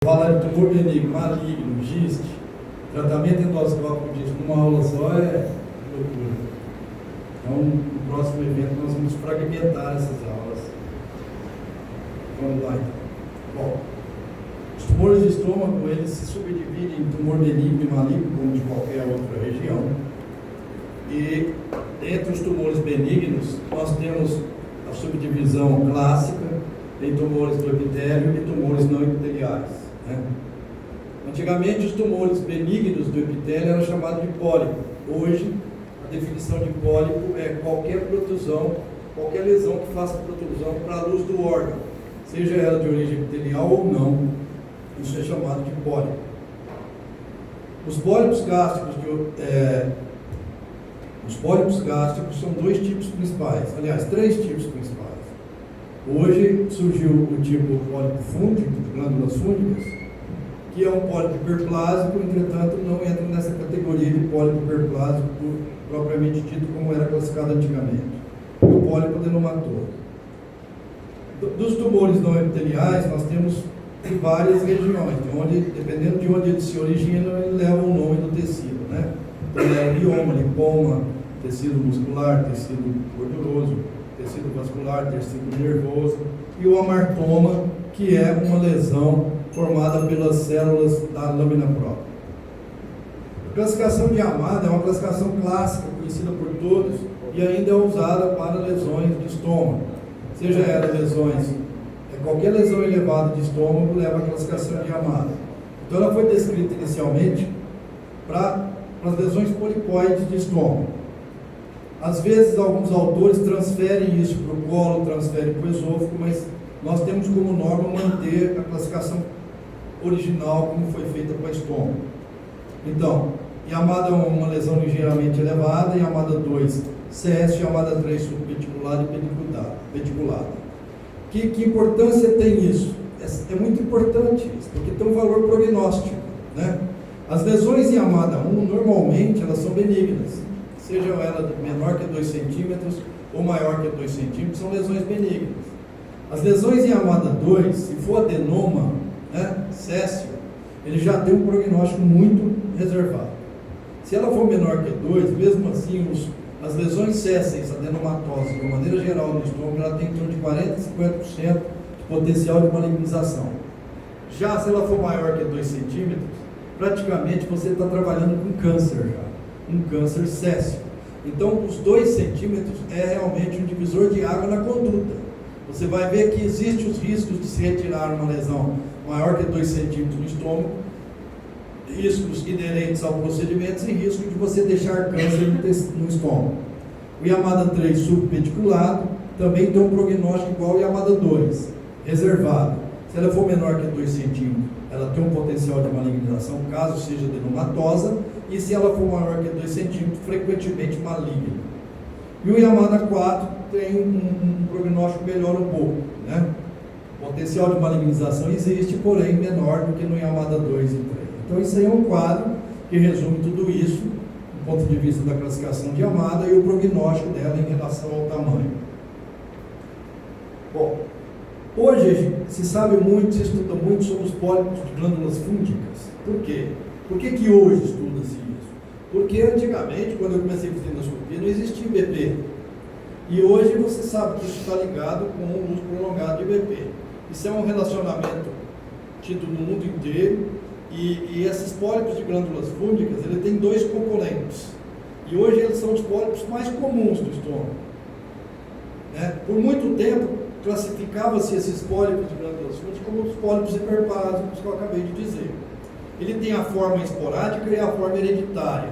Falar de tumor benigno, maligno, GIST, tratamento endoscópico disso numa aula só é loucura. Então, no próximo evento nós vamos fragmentar essas aulas. Vamos lá então. Bom, os tumores de estômago, eles se subdividem em tumor benigno e maligno, como de qualquer outra região. E entre os tumores benignos, nós temos a subdivisão clássica, tem tumores do epitélio e tumores não epiteliais. Antigamente, os tumores benignos do epitélio eram chamados de pólipo. Hoje, a definição de pólipo é qualquer protusão, qualquer lesão que faça protusão para a luz do órgão, seja ela de origem epitelial ou não. Isso é chamado de pólipo. Os pólipos gástricos são dois tipos principais, aliás, três tipos principais. Hoje surgiu o tipo pólipo fúngico, de glândulas fúngicas, que é um pólipo hiperplásico, entretanto não entra nessa categoria de pólipo hiperplásico propriamente dito como era classificado antigamente. O pólipo adenomatoso. Dos tumores não epiteliais, nós temos várias regiões, dependendo de onde eles se originam, ele leva o nome do tecido, né? Então é mioma, lipoma, tecido muscular, tecido gorduroso, tecido vascular, tecido nervoso, e o amartoma, que é uma lesão formada pelas células da lâmina própria. A classificação de Yamada é uma classificação clássica, conhecida por todos, e ainda é usada para lesões de estômago. Seja ela qualquer lesão elevada de estômago leva a classificação de Yamada. Então ela foi descrita inicialmente para as lesões polipoides de estômago. Às vezes alguns autores transferem isso para o colo, transferem para o esôfago, mas nós temos como norma manter a classificação original como foi feita para o estômago. Então, Yamada é uma lesão ligeiramente elevada, Yamada 2 céssio, Yamada 3 subpeticulada e pediculada. Que importância tem isso? É muito importante isso, porque tem um valor prognóstico, né? As lesões em Yamada 1, normalmente, elas são benignas. Seja ela menor que 2 centímetros ou maior que 2 centímetros, são lesões benignas. As lesões em Yamada 2, se for adenoma, céssio, ele já tem um prognóstico muito reservado. Se ela for menor que 2, mesmo assim, as lesões césseis adenomatosas, de maneira geral no estômago, ela tem em torno de 40% a 50% de potencial de malignização. Já se ela for maior que 2 centímetros, praticamente você está trabalhando com câncer já, um câncer céssio. Então, os 2 centímetros é realmente um divisor de água na conduta. Você vai ver que existem os riscos de se retirar uma lesão maior que 2 centímetros no estômago, riscos inerentes ao procedimento e risco de você deixar câncer no estômago. O Yamada 3 subpediculado também tem um prognóstico igual ao Yamada 2, reservado. Se ela for menor que 2 centímetros, ela tem um potencial de malignização, caso seja adenomatosa, e se ela for maior que 2 centímetros, frequentemente maligna. E o Yamada 4 tem um prognóstico melhor um pouco, né? O potencial de malignização existe, porém menor do que no Yamada 2 e 3. Então isso aí é um quadro que resume tudo isso, do ponto de vista da classificação de Yamada e o prognóstico dela em relação ao tamanho. Bom, hoje se sabe muito, se estuda muito sobre os pólipos de glândulas fúngicas. Por quê? Por que hoje estuda-se isso? Porque antigamente, quando eu comecei a fazer endoscopia, não existia IBP. E hoje você sabe que isso está ligado com o uso prolongado de IBP. Isso é um relacionamento tido no mundo inteiro, e esses pólipos de glândulas fúngicas, ele tem 2 componentes. E hoje eles são os pólipos mais comuns do estômago. Por muito tempo, classificava-se esses pólipos de glândulas fúngicas como os pólipos hiperplásicos que eu acabei de dizer. Ele tem a forma esporádica e a forma hereditária.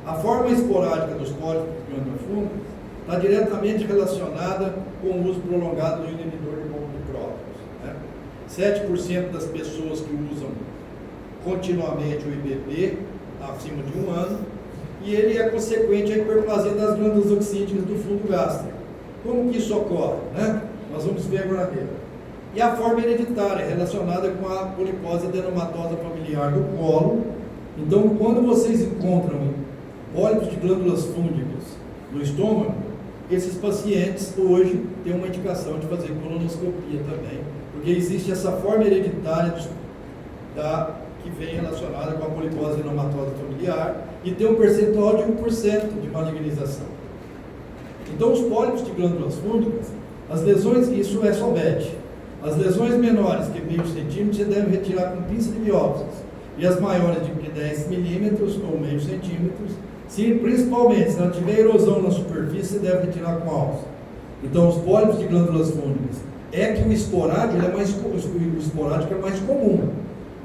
A forma esporádica dos pólipos de glândulas fúngicas está diretamente relacionada com o uso prolongado do inibidor de bomba de prótons. 7% das pessoas que usam continuamente o IBP, acima de 1 ano, e ele é consequente à hiperplasia das glândulas oxígenas do fundo gástrico. Como que isso ocorre? Nós vamos ver agora mesmo. E a forma hereditária, relacionada com a polipose adenomatosa familiar do colo. Então, quando vocês encontram pólipos de glândulas fúngicas no estômago, esses pacientes hoje têm uma indicação de fazer colonoscopia também, porque existe essa forma hereditária que vem relacionada com a polipose adenomatosa familiar e tem um percentual de 1% de malignização. Então, os pólipos de glândulas fúngicas, as lesões, isso é SOBET, as lesões menores que meio centímetro você deve retirar com pinça de biópsias, e as maiores de 10 milímetros ou meio centímetros, principalmente se ela tiver erosão na superfície, você deve retirar com alça. Então, os pólipos de glândulas fúngicas, é que o esporádico é mais comum,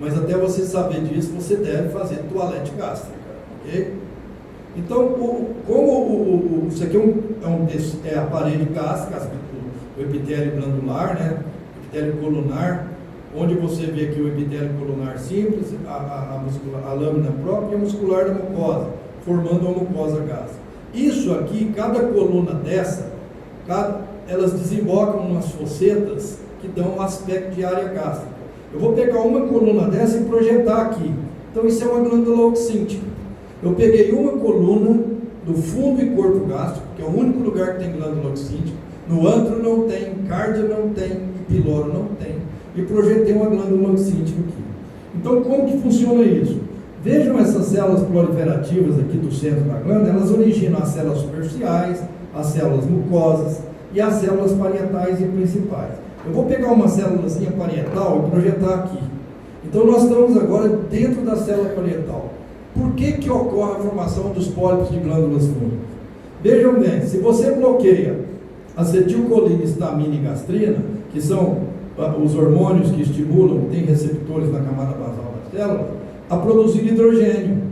mas até você saber disso, você deve fazer toalete gástrica, ok? Então, isso aqui é a parede gástrica, o epitélio glandular, né? Epitélio colunar, onde você vê aqui o epitélio colunar simples, a lâmina própria e a muscular da mucosa, formando a mucosa gástrica. Isso aqui, cada coluna dessa, elas desembocam umas fossetas que dão um aspecto de área gástrica. Eu vou pegar uma coluna dessa e projetar aqui. Então isso é uma glândula oxíntica. Eu peguei uma coluna do fundo e corpo gástrico, que é o único lugar que tem glândula oxíntica. No antro não tem, cardio não tem, e piloro não tem. E projetei uma glândula oxíntica aqui. Então como que funciona isso? Vejam essas células proliferativas aqui do centro da glândula, elas originam as células superficiais, as células mucosas e as células parietais e principais. Eu vou pegar uma célulazinha parietal e projetar aqui. Então nós estamos agora dentro da célula parietal. Por que ocorre a formação dos pólipos de glândulas fúngicas? Vejam bem, se você bloqueia acetilcolina, histamina e gastrina, que são os hormônios que estimulam, tem receptores na camada basal da célula, a produzir hidrogênio.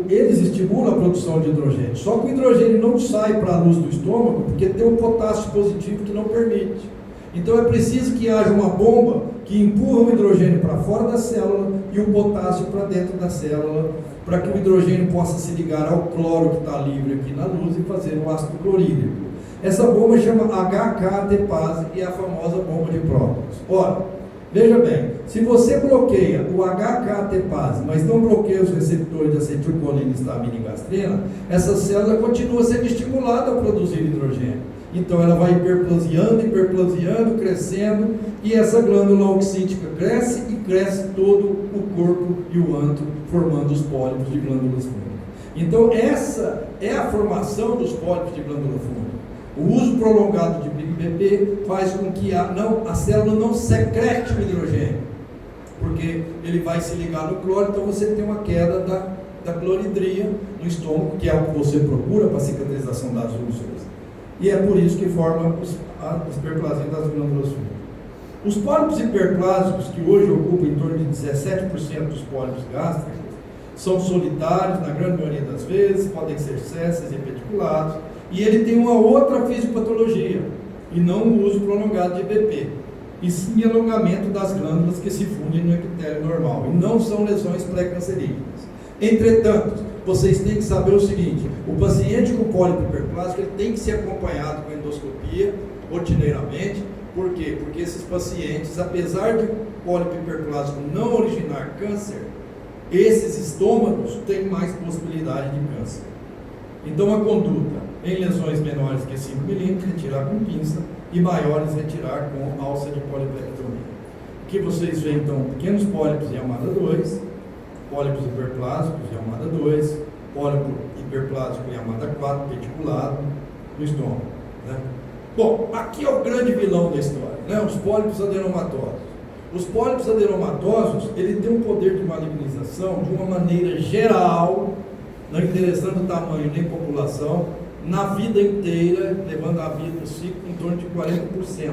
Eles estimulam a produção de hidrogênio, só que o hidrogênio não sai para a luz do estômago, porque tem um potássio positivo que não permite. Então é preciso que haja uma bomba que empurra o hidrogênio para fora da célula e o potássio para dentro da célula, para que o hidrogênio possa se ligar ao cloro que está livre aqui na luz e fazer um ácido clorídrico. Essa bomba chama HK-ATPase e é a famosa bomba de prótons. Ora, veja bem, se você bloqueia o HK-ATPase, mas não bloqueia os receptores de acetilcolina, histamina e gastrina, essa célula continua sendo estimulada a produzir hidrogênio. Então ela vai hiperplasiando, crescendo, e essa glândula oxíntica cresce e cresce todo o corpo e o antro, formando os pólipos de glândulas fúngicas. Então essa é a formação dos pólipos de glândula fúngica. O uso prolongado de BIB faz com que a célula não secrete o hidrogênio, porque ele vai se ligar no cloro, então você tem uma queda da cloridria no estômago, que é o que você procura para a cicatrização das úlceras. E é por isso que forma as hiperplasias das glândulas fúngicas. Os pólipos hiperplásicos, que hoje ocupam em torno de 17% dos pólipos gástricos, são solitários na grande maioria das vezes, podem ser césseis e peticulados, e ele tem uma outra fisiopatologia, e não o uso prolongado de EBP, e sim alongamento das glândulas que se fundem no epitélio normal, e não são lesões pré-cancerígenas. Entretanto, vocês têm que saber o seguinte: o paciente com pólipo hiperplásico ele tem que ser acompanhado com endoscopia rotineiramente. Por quê? Porque esses pacientes, apesar de pólipo hiperplásico não originar câncer, esses estômagos têm mais possibilidade de câncer. Então a conduta em lesões menores que 5 milímetros, retirar com pinça, e maiores, retirar com alça de polipectomia. Aqui vocês veem então pequenos pólipos em amada 2, pólipos hiperplásicos em amada 2, pólipo hiperplásico em amada 4, pediculado no estômago, né? Bom, aqui é o grande vilão da história, né? Os pólipos adenomatosos. Os pólipos adenomatosos, ele tem um poder de malignização de uma maneira geral, não interessando o tamanho nem população, na vida inteira, levando a vida do ciclo em torno de 40%.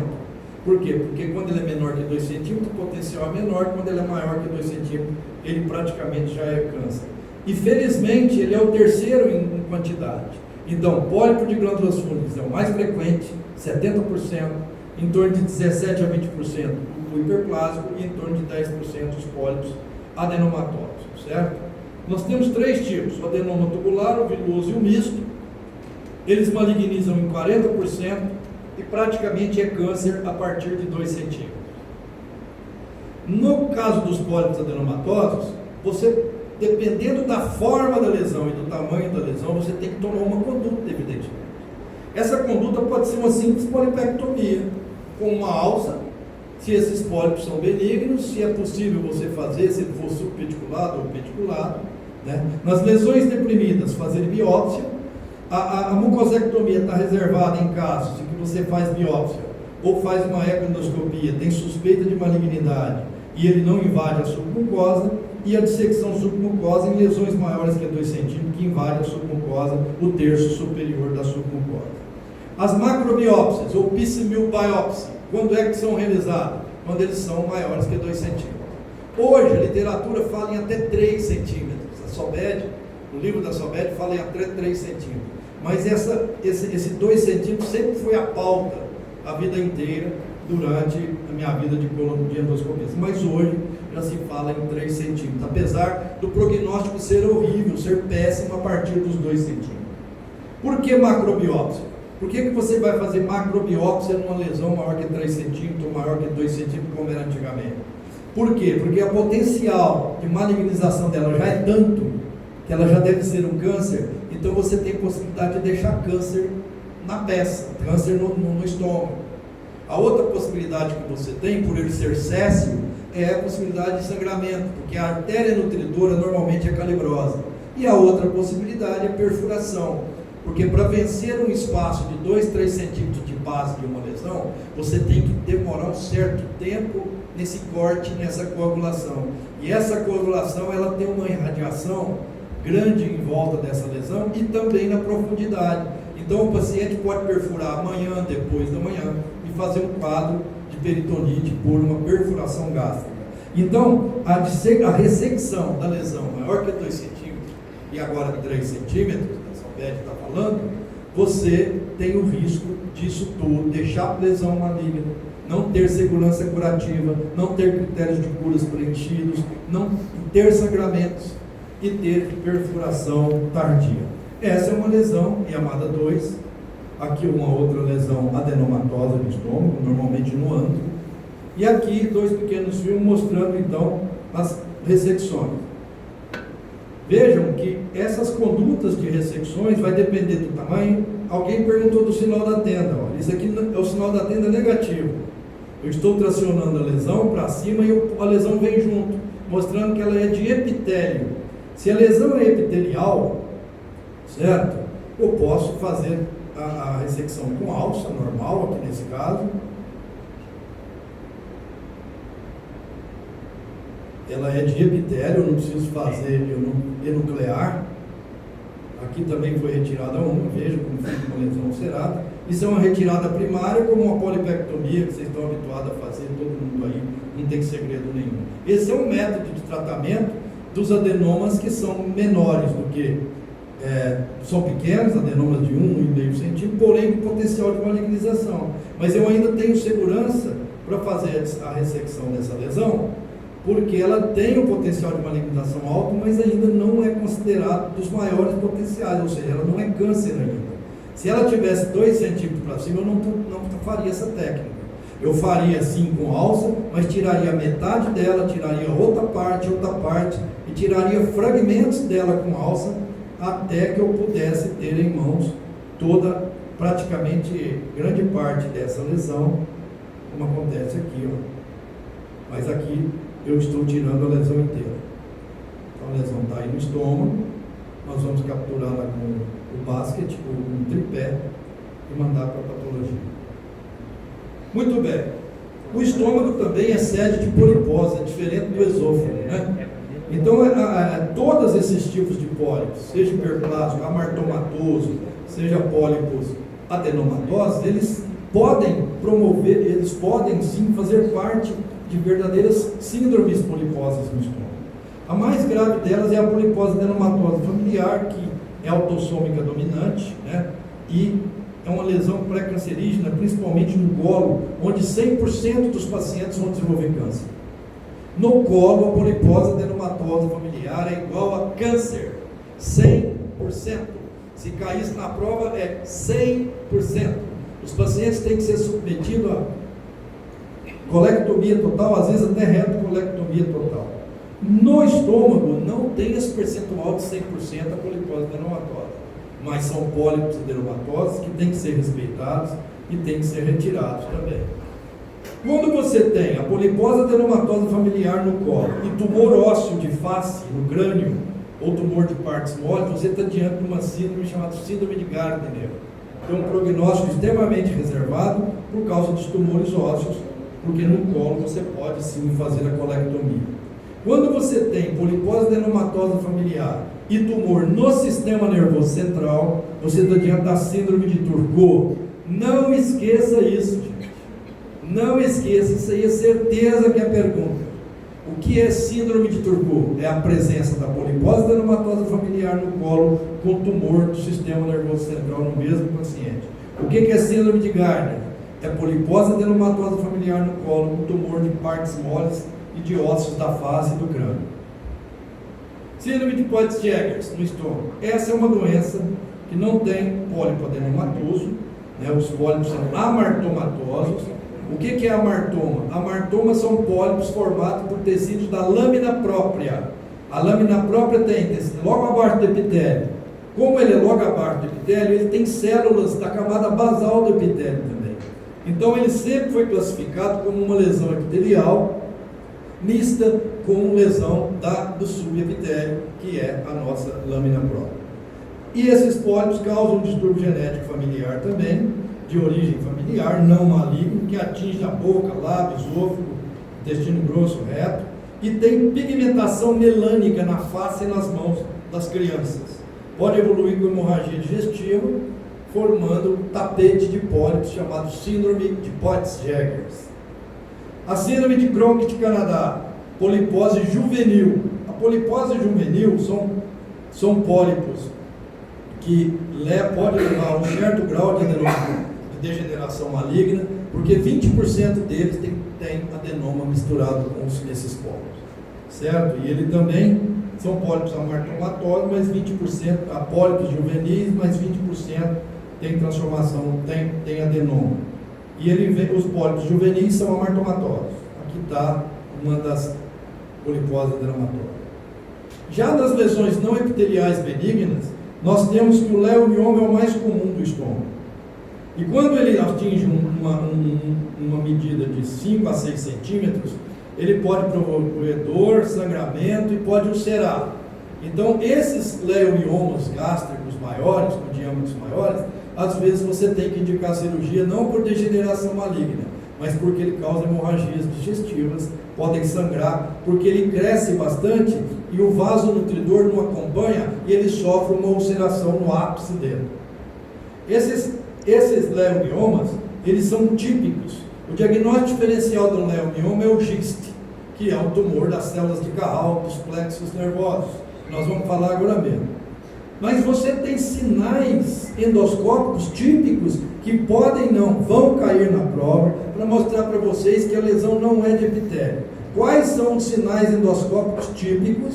Por quê? Porque quando ele é menor que 2 centímetros, o potencial é menor, quando ele é maior que 2 centímetros, ele praticamente já é câncer. E felizmente, ele é o terceiro em quantidade. Então, pólipo de glândulas fúngicas é o mais frequente, 70%, em torno de 17 a 20% o hiperplásico e em torno de 10% os pólipos adenomatosos, certo? Nós temos 3 tipos: o adenoma tubular, o viloso e o misto. Eles malignizam em 40% e praticamente é câncer a partir de 2 centímetros. No caso dos pólipos adenomatosos, você, dependendo da forma da lesão e do tamanho da lesão, você tem que tomar uma conduta, evidentemente. Essa conduta pode ser uma simples polipectomia, com uma alça se esses pólipos são benignos, se é possível você fazer, se ele for subpediculado ou pediculado, né? Nas lesões deprimidas, fazer biópsia. A mucosectomia está reservada em casos em que você faz biópsia ou faz uma ecoendoscopia, tem suspeita de malignidade e ele não invade a submucosa, e a dissecção submucosa em lesões maiores que 2 centímetros, que invade a submucosa, o terço superior da submucosa. As macrobiópsias, ou piecemeal biopsy, quando é que são realizadas? Quando eles são maiores que 2 centímetros. Hoje, a literatura fala em até 3 centímetros. A SOBED, o livro da SOBED fala em até 3 centímetros. Mas esse 2 centímetros sempre foi a pauta a vida inteira, durante a minha vida de endoscopia. Mas hoje já se fala em 3 centímetros, apesar do prognóstico ser horrível, ser péssimo a partir dos 2 centímetros. Por que macrobiópsia? Por que você vai fazer macrobiópsia numa lesão maior que 3 centímetros ou maior que 2 centímetros, como era antigamente? Por quê? Porque a potencial de malignização dela já é tanto que ela já deve ser um câncer, então você tem possibilidade de deixar câncer na peça, câncer no estômago. A outra possibilidade que você tem, por ele ser céssio, é a possibilidade de sangramento, porque a artéria nutridora normalmente é calibrosa. E a outra possibilidade é perfuração, porque para vencer um espaço de 2, 3 centímetros de base de uma lesão, você tem que demorar um certo tempo nesse corte, nessa coagulação. E essa coagulação, ela tem uma irradiação grande em volta dessa lesão e também na profundidade. Então o paciente pode perfurar amanhã, depois da manhã, e fazer um quadro de peritonite por uma perfuração gástrica. Então, a ressecção da lesão maior que 2 centímetros e agora 3 centímetros, a SOBED está falando, você tem o risco disso tudo, deixar a lesão maligna, não ter segurança curativa, não ter critérios de curas preenchidos, não ter sangramentos e ter perfuração tardia. Essa é uma lesão chamada 2. Aqui uma outra lesão adenomatosa no estômago, normalmente no antro. E aqui 2 pequenos filmes mostrando então as ressecções. Vejam que essas condutas de ressecções vai depender do tamanho. Alguém perguntou do sinal da tenda. Olha, isso aqui é o sinal da tenda negativo. Eu estou tracionando a lesão para cima e a lesão vem junto, mostrando que ela é de epitélio. Se a lesão é epitelial, certo? Eu posso fazer a ressecção com alça, normal, aqui nesse caso. Ela é de epitélio, eu não preciso fazer enuclear. Aqui também foi retirada uma, veja como fica uma lesão ulcerada. Isso é uma retirada primária, como uma polipectomia, que vocês estão habituados a fazer, todo mundo aí, não tem segredo nenhum. Esse é um método de tratamento dos adenomas que são menores do que são pequenos, adenomas de 1,5 centímetro, porém com potencial de malignização. Mas eu ainda tenho segurança para fazer a ressecção dessa lesão, porque ela tem um potencial de malignização alto, mas ainda não é considerado dos maiores potenciais, ou seja, ela não é câncer ainda. Se ela tivesse 2 centímetros para cima, eu não faria essa técnica. Eu faria assim com alça, mas tiraria metade dela, tiraria outra parte, e tiraria fragmentos dela com alça, até que eu pudesse ter em mãos praticamente grande parte dessa lesão, como acontece aqui, ó. Mas aqui eu estou tirando a lesão inteira. Então a lesão está aí no estômago, nós vamos capturá-la com o basket, com o tripé, e mandar para a patologia. Muito bem. O estômago também é sede de polipose, é diferente do esôfago, né? Então, todos esses tipos de pólipos, seja hiperplástico, amartomatoso, seja pólipos adenomatosos, eles podem promover, eles podem sim fazer parte de verdadeiras síndromes poliposas no estômago. A mais grave delas é a polipose adenomatosa familiar, que é autossômica dominante, né? E é uma lesão pré-cancerígena, principalmente no colo, onde 100% dos pacientes vão desenvolver câncer. No colo, a polipose adenomatosa familiar é igual a câncer, 100%. Se caísse na prova, é 100%. Os pacientes têm que ser submetidos a colectomia total, às vezes até retocolectomia total. No estômago, não tem esse percentual de 100% a polipose adenomatosa, mas são pólipos adenomatosos que têm que ser respeitados e têm que ser retirados também. Quando você tem a polipose adenomatosa familiar no colo e tumor ósseo de face no crânio, ou tumor de partes moles, você está diante de uma síndrome chamada síndrome de Gardner. Tem um prognóstico extremamente reservado por causa dos tumores ósseos, porque no colo você pode sim fazer a colectomia. Quando você tem polipose adenomatosa familiar e tumor no sistema nervoso central, você está diante da síndrome de Turgot. Não esqueça isso, gente. Não esqueça, isso aí é certeza que é a pergunta. O que é síndrome de Turgot? É a presença da polipose adenomatosa familiar no colo com tumor do sistema nervoso central no mesmo paciente. O que é síndrome de Gardner? É polipose adenomatosa familiar no colo com tumor de partes moles e de ossos da face do crânio. Síndrome de Peutz-Jeghers no estômago. Essa é uma doença que não tem pólipo adenomatoso, né? Os pólipos são amartomatosos. O que é amartoma? Amartomas são pólipos formados por tecidos da lâmina própria. A lâmina própria tem tecido logo abaixo do epitélio. Como ele é logo abaixo do epitélio, ele tem células da camada basal do epitélio também. Então ele sempre foi classificado como uma lesão epitelial mista com lesão do subepitélio, que é a nossa lâmina própria. E esses pólipos causam um distúrbio genético familiar também, de origem familiar, não maligno, que atinge a boca, lábio, esôfago, intestino grosso, reto, e tem pigmentação melânica na face e nas mãos das crianças. Pode evoluir com hemorragia digestiva, formando tapete de pólipos chamado síndrome de Peutz-Jeghers. A síndrome de Cronk-Canadá, polipose juvenil. A polipose juvenil são pólipos que podem levar a um certo grau de degeneração maligna, porque 20% deles tem adenoma misturado com esses pólipos, certo? E ele também são pólipos amartomatosos, mas 20% a pólipos juvenis, mas 20% tem transformação, tem adenoma. E os pólipos juvenis são amartomatosos. Aqui está uma das poliposes adenomatosas. Já nas lesões não epiteliais benignas, nós temos que o leiomioma é o mais comum do estômago. E quando ele atinge uma medida de 5 a 6 centímetros, ele pode promover dor, sangramento e pode ulcerar. Então, esses leiomiomas gástricos maiores, com diâmetros maiores, às vezes você tem que indicar cirurgia não por degeneração maligna, mas porque ele causa hemorragias digestivas, podem sangrar, porque ele cresce bastante e o vaso nutridor não acompanha e ele sofre uma ulceração no ápice dele. Esses leiomiomas, eles são típicos. O diagnóstico diferencial do leiomioma é o GIST, que é o tumor das células de Cajal, dos plexos nervosos. Nós vamos falar agora mesmo. Mas você tem sinais endoscópicos típicos que vão cair na prova para mostrar para vocês que a lesão não é de epitélio. Quais são os sinais endoscópicos típicos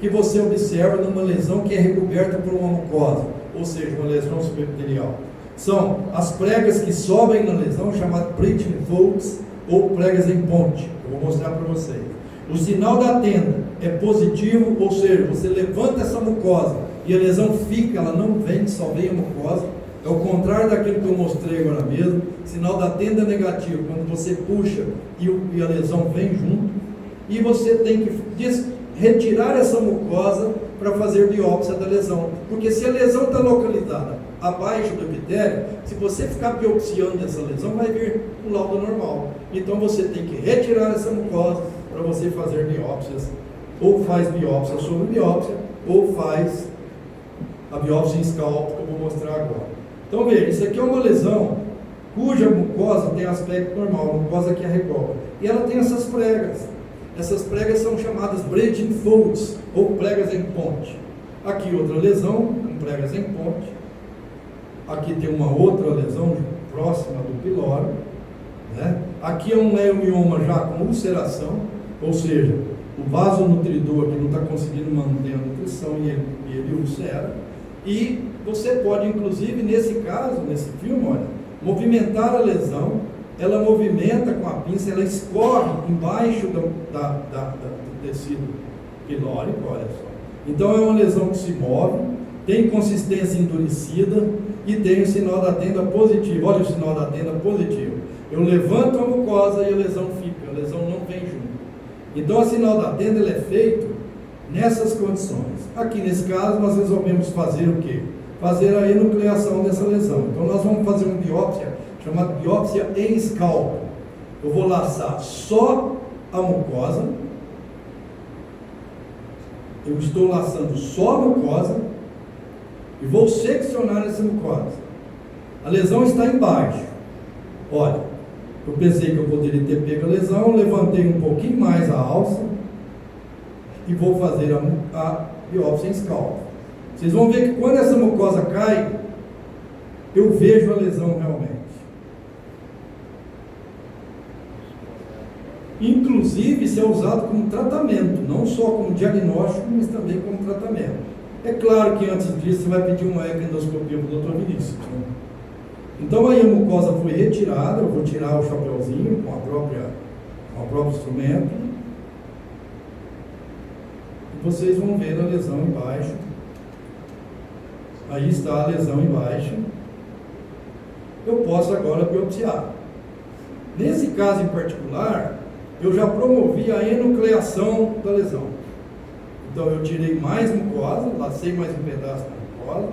que você observa numa lesão que é recoberta por uma mucosa, ou seja, uma lesão subepitelial? São as pregas que sobem na lesão, chamadas breaching folds ou pregas em ponte. Eu vou mostrar para vocês. O sinal da tenda é positivo, ou seja, você levanta essa mucosa e a lesão fica, ela não vem, só vem a mucosa. É o contrário daquilo que eu mostrei agora mesmo. Sinal da tenda é negativo, quando você puxa e a lesão vem junto. E você tem que retirar essa mucosa para fazer biópsia da lesão. Porque se a lesão está localizada abaixo do epitélio, se você ficar biopsiando essa lesão, vai vir o laudo normal. Então você tem que retirar essa mucosa para você fazer biópsias. Ou faz biópsia sobre biópsia, ou faz a biópsia em scalp, que eu vou mostrar agora. Então veja, isso aqui é uma lesão cuja mucosa tem aspecto normal, a mucosa que a recobre. E ela tem essas pregas. Essas pregas são chamadas breaching folds, ou pregas em ponte. Aqui outra lesão, com pregas em ponte. Aqui tem uma outra lesão próxima do pilório, né? Aqui é um leiomioma já com ulceração, ou seja, o vaso nutridor que não está conseguindo manter a nutrição e ele ulcera. E você pode, inclusive, nesse caso, nesse filme, olha, movimentar a lesão, ela movimenta com a pinça, ela escorre embaixo do tecido pilórico, olha só. Então é uma lesão que se move, tem consistência endurecida e tem o sinal da tenda positivo. Olha o sinal da tenda positivo. Eu levanto a mucosa e a lesão fica, a lesão não vem junto. Então, a sinal da tenda ele é feito nessas condições. Aqui nesse caso, nós resolvemos fazer o quê? Fazer a enucleação dessa lesão. Então, nós vamos fazer uma biópsia, chamada biópsia em escalpo. Eu vou laçar só a mucosa. Eu estou laçando só a mucosa e vou seccionar essa mucosa. A lesão está embaixo. Olha, eu pensei que eu poderia ter pego a lesão, levantei um pouquinho mais a alça e vou fazer a biópsia em escalpo. Vocês vão ver que quando essa mucosa cai, eu vejo a lesão realmente. Inclusive, isso é usado como tratamento, não só como diagnóstico, mas também como tratamento. É claro que antes disso você vai pedir uma ecoendoscopia para o Dr. Vinícius, né? Então aí a mucosa foi retirada, eu vou tirar o chapéuzinho com o próprio instrumento. E vocês vão ver a lesão embaixo. Aí está a lesão embaixo. Eu posso agora biopsiar. Nesse caso em particular, eu já promovi a enucleação da lesão. Então eu tirei mais mucosa, lacei mais um pedaço da mucosa.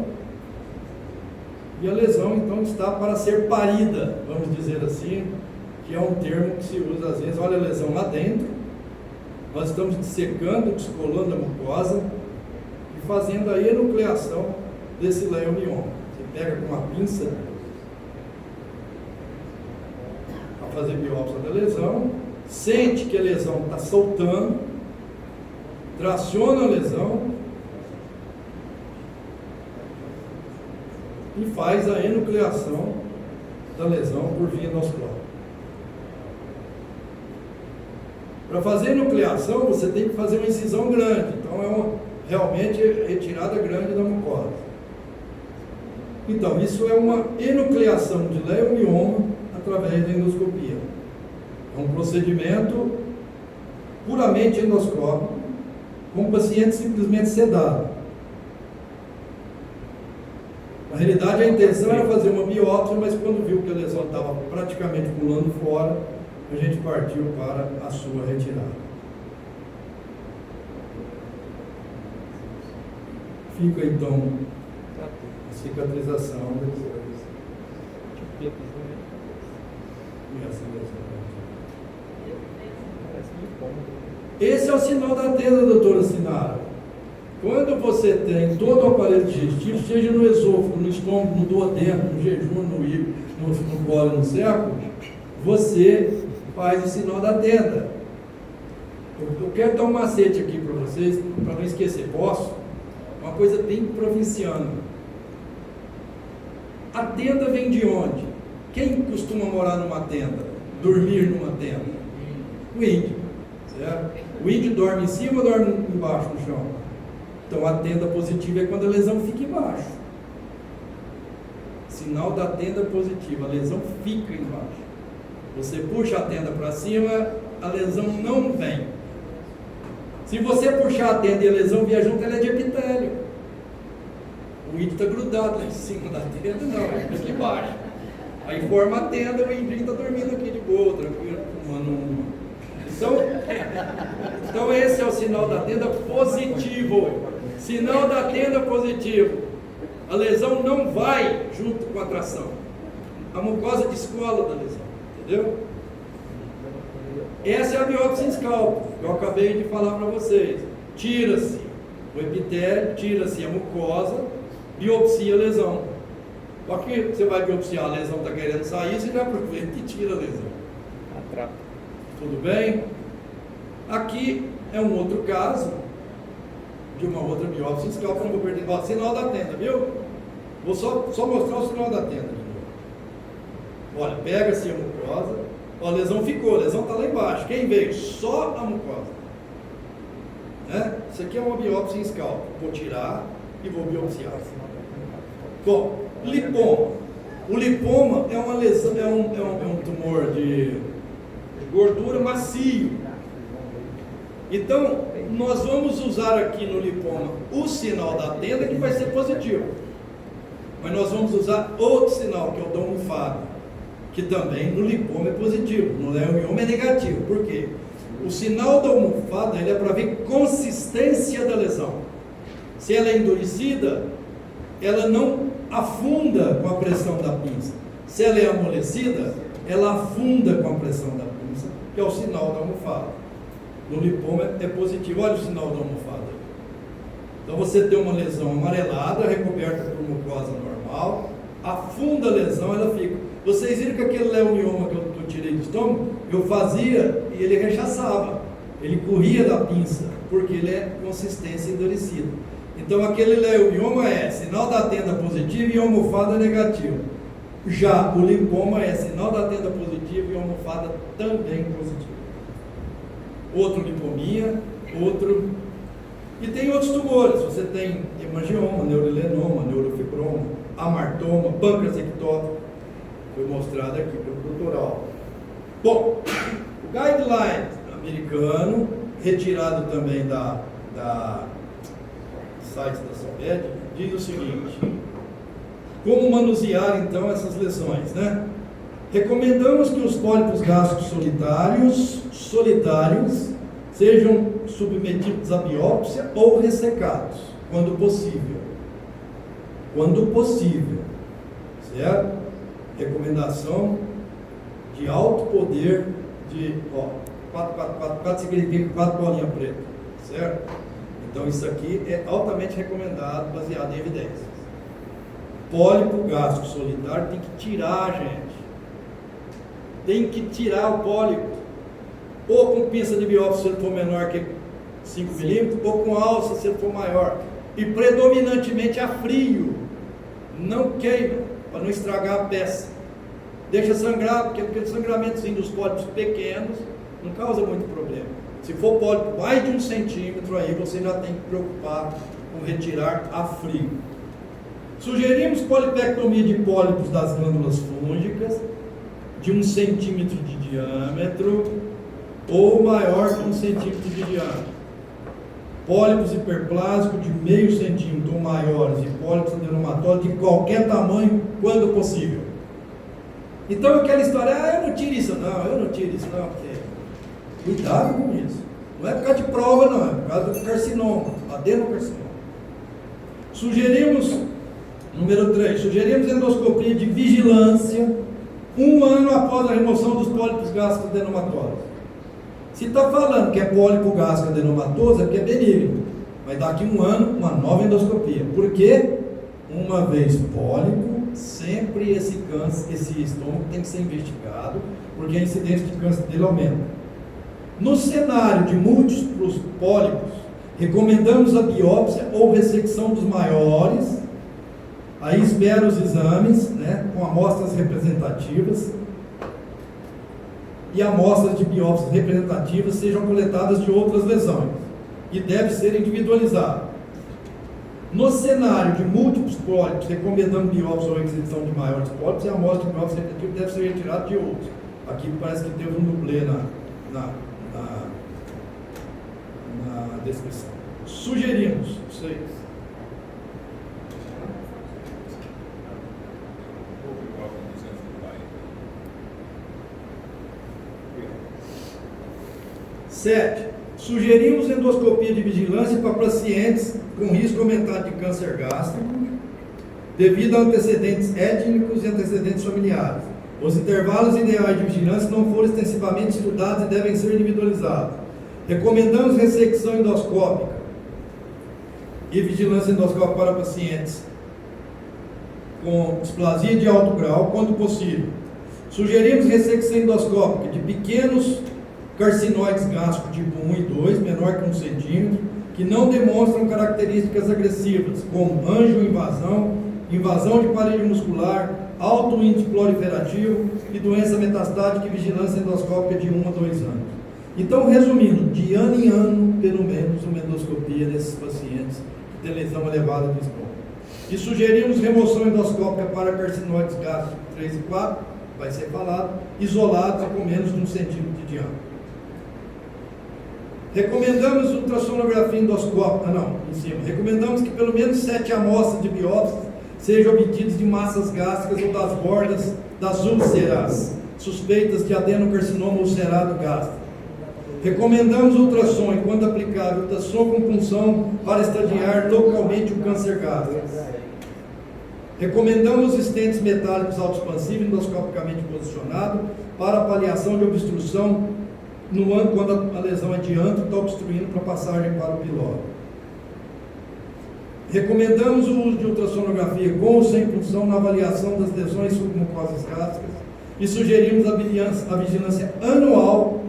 E a lesão então está para ser parida, vamos dizer assim, que é um termo que se usa às vezes. Olha a lesão lá dentro, nós estamos dissecando, descolando a mucosa e fazendo a enucleação desse leiomioma. Você pega com uma pinça para fazer biópsia da lesão, sente que a lesão está soltando, traciona a lesão e faz a enucleação da lesão por via endoscópica. Para fazer enucleação, você tem que fazer uma incisão grande, então é realmente retirada grande da mucosa. Então, isso é uma enucleação de leiomioma através da endoscopia. É um procedimento puramente endoscópico, com o paciente simplesmente sedado. Na realidade, a intenção era fazer uma biópsia, mas quando viu que a lesão estava praticamente pulando fora, a gente partiu para a sua retirada. Fica então a cicatrização e essa lesão. Esse é o sinal da tenda, doutora Sinara. Quando você tem todo o aparelho digestivo, seja no esôfago, no estômago, no duodeno, no jejum, no colo, no seco, você faz o sinal da tenda. Eu quero dar um macete aqui para vocês, para não esquecer. Posso? Uma coisa bem provinciana. A tenda vem de onde? Quem costuma morar numa tenda? Dormir numa tenda? O índio. Certo? O índio dorme em cima ou dorme embaixo no chão? Então a tenda positiva é quando a lesão fica embaixo. Sinal da tenda positiva, a lesão fica embaixo. Você puxa a tenda para cima, a lesão não vem. Se você puxar a tenda e a lesão vier junto, ela é de epitélio. O índio está grudado lá em cima da tenda, não, é aqui embaixo. Aí forma a tenda, o índio está dormindo aqui de boa, tranquilo, fumando uma. Então esse é o sinal da tenda positivo. Sinal da tenda positivo. A lesão não vai junto com a tração. A mucosa descola da lesão. Entendeu? Essa é a biópsia em escalpo, que eu acabei de falar para vocês. Tira-se o epitélio, tira-se a mucosa, biopsia a lesão. Só que você vai biopsiar, a lesão está querendo sair, você já aproveita e tira a lesão. Atrapa. Tudo bem? Aqui é um outro caso de uma outra biópsia em escalpo, não vou perder. Ó, sinal da tenda, viu? Vou só mostrar o sinal da tenda. Olha, pega-se a mucosa. Ó, a lesão ficou, a lesão está lá embaixo. Quem veio? Só a mucosa. Né? Isso aqui é uma biópsia em escalpo. Vou tirar e vou biopsiar. Bom, lipoma. O lipoma é uma lesão, é um tumor de gordura macio. Então, nós vamos usar aqui no lipoma o sinal da tenda, que vai ser positivo. Mas nós vamos usar outro sinal, que é o da almofada, que também no lipoma é positivo, no leomioma é negativo. Por quê? O sinal da almofada ele é para ver consistência da lesão. Se ela é endurecida, ela não afunda com a pressão da pinça. Se ela é amolecida, ela afunda com a pressão da pinça, que é o sinal da almofada. No lipoma é positivo. Olha o sinal da almofada. Então você tem uma lesão amarelada, recoberta por mucosa normal, afunda a lesão, ela fica. Vocês viram que aquele leomioma que eu tirei do estômago, eu fazia e ele rechaçava, ele corria da pinça, porque ele é consistência endurecida. Então aquele leomioma é sinal da tenda positivo e almofada negativa. Já o lipoma é sinal da tenda positivo e almofada também positiva. Outro lipomia, outro. E tem outros tumores, você tem hemangioma, neurolenoma, neurofibroma, amartoma, pancreasectópico, foi mostrado aqui pelo doutoral. Bom, o guideline americano, retirado também da site da SOMED, diz o seguinte: como manusear então essas lesões, né? Recomendamos que os pólipos gástricos solitários sejam submetidos à biópsia ou ressecados, quando possível. Quando possível, certo? Recomendação de alto poder de, 4 significa 4 bolinhas pretas, certo? Então isso aqui é altamente recomendado, baseado em evidências. Pólipo gástrico solitário tem que tirar, gente. Tem que tirar o pólipo. Ou com pinça de biópsia se ele for menor que 5 milímetros, ou com alça se ele for maior. E predominantemente a frio. Não queima, para não estragar a peça. Deixa sangrar, porque aquele sangramentozinho dos pólipos pequenos não causa muito problema. Se for pólipo mais de 1 centímetro, aí você já tem que preocupar com retirar a frio. Sugerimos polipectomia de pólipos das glândulas fúngicas de 1 centímetro de diâmetro ou maior que 1 centímetro de diâmetro. Pólipos hiperplásicos de meio centímetro ou maiores e pólipos adenomatórios de qualquer tamanho, quando possível. Então aquela história, eu não tiro isso não, porque... Cuidado com isso. Não é por causa de prova não, é por causa do carcinoma, adenocarcinoma. Sugerimos, número 3, sugerimos endoscopia de vigilância 1 ano após a remoção dos pólipos gástricos adenomatórios. Se está falando que é pólipo gástrico adenomatoso, é porque é benigno. Mas daqui 1 ano, uma nova endoscopia. Por quê? Uma vez pólipo, sempre esse câncer, esse estômago tem que ser investigado, porque a incidência de câncer dele aumenta. No cenário de múltiplos pólipos, recomendamos a biópsia ou ressecção dos maiores. Aí espera os exames, né, com amostras representativas. E amostras de biópsias representativas sejam coletadas de outras lesões. E deve ser individualizado. No cenário de múltiplos pólipos, recomendando biópsia ou exceção de maiores pólipos, e a amostra de biópsia representativa deve ser retirada de outros. Aqui parece que teve um dublê na descrição. Sugerimos, 6. Sugerimos endoscopia de vigilância para pacientes com risco aumentado de câncer gástrico, devido a antecedentes étnicos e antecedentes familiares. Os intervalos ideais de vigilância não foram extensivamente estudados e devem ser individualizados. Recomendamos ressecção endoscópica e vigilância endoscópica para pacientes com displasia de alto grau, quando possível. Sugerimos ressecção endoscópica de pequenos carcinoides gástricos tipo 1 e 2, menor que 1 centímetro, que não demonstram características agressivas, como angioinvasão, invasão de parede muscular, alto índice proliferativo e doença metastática e vigilância endoscópica de 1 a 2 anos. Então, resumindo, de ano em ano, pelo menos uma endoscopia desses pacientes que têm lesão elevada do estômago. E sugerimos remoção endoscópica para carcinoides gástricos 3 e 4, vai ser falado, isolados com menos de 1 centímetro de diâmetro. Recomendamos ultrassonografia endoscópica, em cima. Recomendamos que pelo menos 7 amostras de biópsias sejam obtidos de massas gástricas ou das bordas das úlceras suspeitas de adenocarcinoma ulcerado gástrico. Recomendamos ultrassom, enquanto aplicável, ultrassom com punção para estadiar localmente o câncer gástrico. Recomendamos estentes metálicos autoexpansivos endoscopicamente posicionado para avaliação de obstrução quando a lesão é de antro, está obstruindo para passagem para o pilório. Recomendamos o uso de ultrassonografia com ou sem punção na avaliação das lesões submucosas gástricas e sugerimos a vigilância anual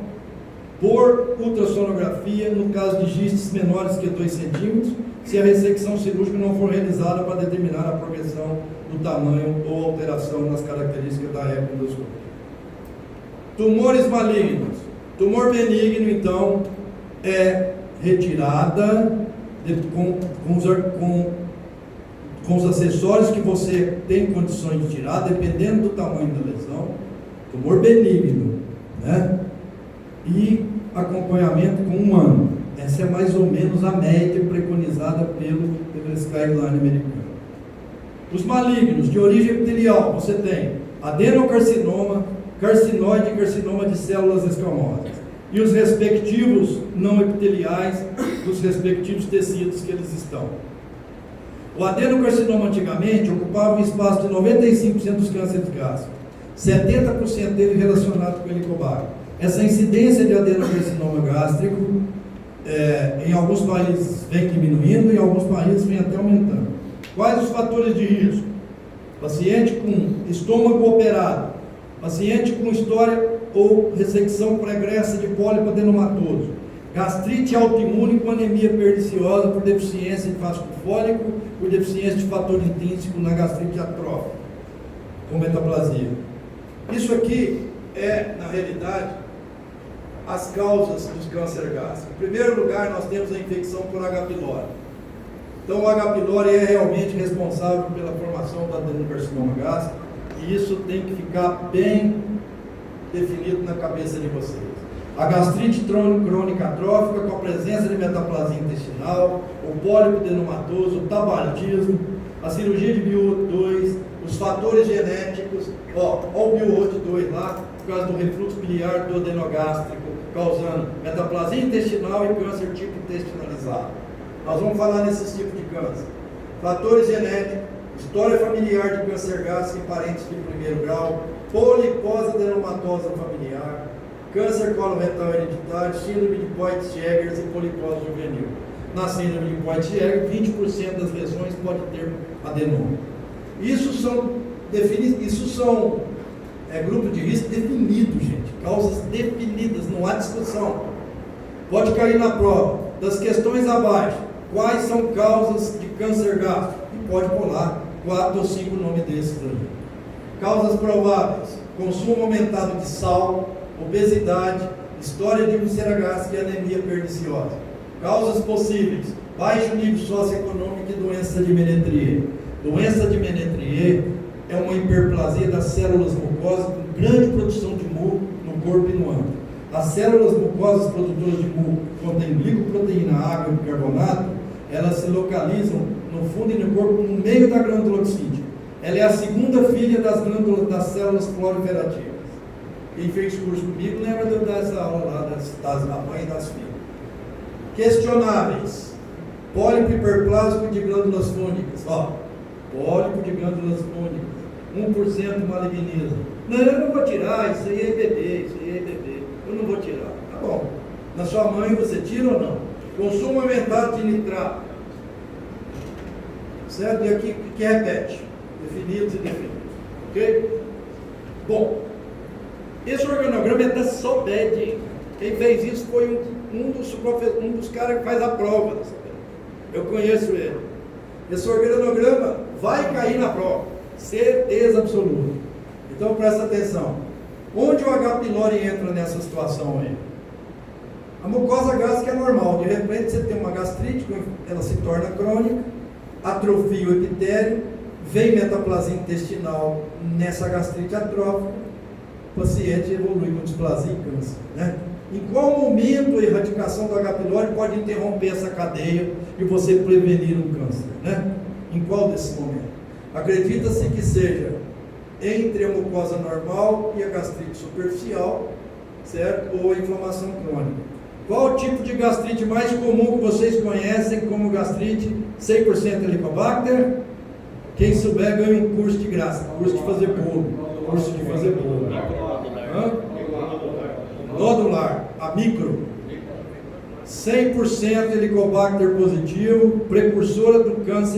por ultrassonografia no caso de gistes menores que 2 centímetros, se a ressecção cirúrgica não for realizada para determinar a progressão do tamanho ou alteração nas características da endoscopia. Tumores malignos. Tumor benigno, então, é retirada com os acessórios que você tem condições de tirar, dependendo do tamanho da lesão. Tumor benigno, né? E acompanhamento com 1 ano. Essa é mais ou menos a média preconizada pelo guideline americano. Os malignos de origem epitelial, você tem adenocarcinoma, carcinóide e carcinoma de células escamosas. E os respectivos não epiteliais dos respectivos tecidos que eles estão. O adenocarcinoma antigamente ocupava um espaço de 95% dos cânceres gástricos, 70% dele relacionado com o helicobacter. Essa incidência de adenocarcinoma gástrico, em alguns países vem diminuindo, em alguns países vem até aumentando. Quais os fatores de risco? Paciente com estômago operado, paciente com história ou ressecção pregressa de pólipo adenomatoso, gastrite autoimune com anemia perniciosa por deficiência de ácido fólico, por deficiência de fator intrínseco na gastrite atrófica, com metaplasia. Isso aqui é, na realidade, as causas dos câncer gástricos. Em primeiro lugar, nós temos a infecção por H. pylori. Então, o H. pylori é realmente responsável pela formação do adenocarcinoma gástrico, e isso tem que ficar bem definido na cabeça de vocês. A gastrite crônica atrófica com a presença de metaplasia intestinal, o pólipo adenomatoso, o tabagismo, a cirurgia de BIOT2, os fatores genéticos, ó o BIOT2 lá, por causa do refluxo biliar do adenogástrico, causando metaplasia intestinal e câncer tipo intestinalizado. Nós vamos falar nesses tipos de câncer. Fatores genéticos, história familiar de câncer gástrico em parentes de primeiro grau, polipose adenomatosa familiar, câncer coloretal hereditário, síndrome de Poit-Jeghers e polipose juvenil. Na síndrome de Poit-Jeghers, 20% das lesões pode ter adenoma. Isso são grupos de risco definidos, gente. Causas definidas, não há discussão. Pode cair na prova. Das questões abaixo, quais são causas de câncer gástrico? E pode pular 4 ou 5 nomes desses aí. Causas prováveis: consumo aumentado de sal, obesidade, história de úlcera gástrica e anemia perniciosa. Causas possíveis: baixo nível socioeconômico e doença de Menetrier. Doença de Menetrier é uma hiperplasia das células mucosas com grande produção de muco no corpo e no âmago. As células mucosas produtoras de muco contêm glicoproteína, água e bicarbonato. Elas se localizam no fundo e no corpo, no meio da glândula oxídea. Ela é a segunda filha das glândulas das células proliferativas. Quem fez curso comigo lembra dessa aula lá das mães e das filhas. Questionáveis: pólipo hiperplásico de glândulas fúngicas. Pólipo de glândulas fúngicas, 1% malignismo. Não, eu não vou tirar, isso aí é bebê, eu não vou tirar. Tá bom. Na sua mãe você tira ou não? Consumo aumentado de nitrato. Certo? E aqui que repete: definidos e definidos. Ok? Bom, esse organograma é da SOBED. Quem fez isso foi um dos caras que faz a prova. Eu conheço ele. Esse organograma vai cair na prova, certeza absoluta. Então presta atenção. Onde o H. pylori entra nessa situação aí? A mucosa gástrica é normal. De repente você tem uma gastrite, ela se torna crônica, atrofia o epitélio, vem metaplasia intestinal nessa gastrite atrófica, o paciente evolui com displasia e câncer, né? Em qual momento a erradicação do H. pylori pode interromper essa cadeia e você prevenir um câncer, né? Em qual desses momentos? Acredita-se que seja entre a mucosa normal e a gastrite superficial, certo? Ou a inflamação crônica. Qual o tipo de gastrite mais comum que vocês conhecem como gastrite 100% Helicobacter? Quem souber ganha um curso de graça, curso de fazer bolo. Curso de fazer bolo. Nodular, a micro. 100% Helicobacter positivo, precursora do câncer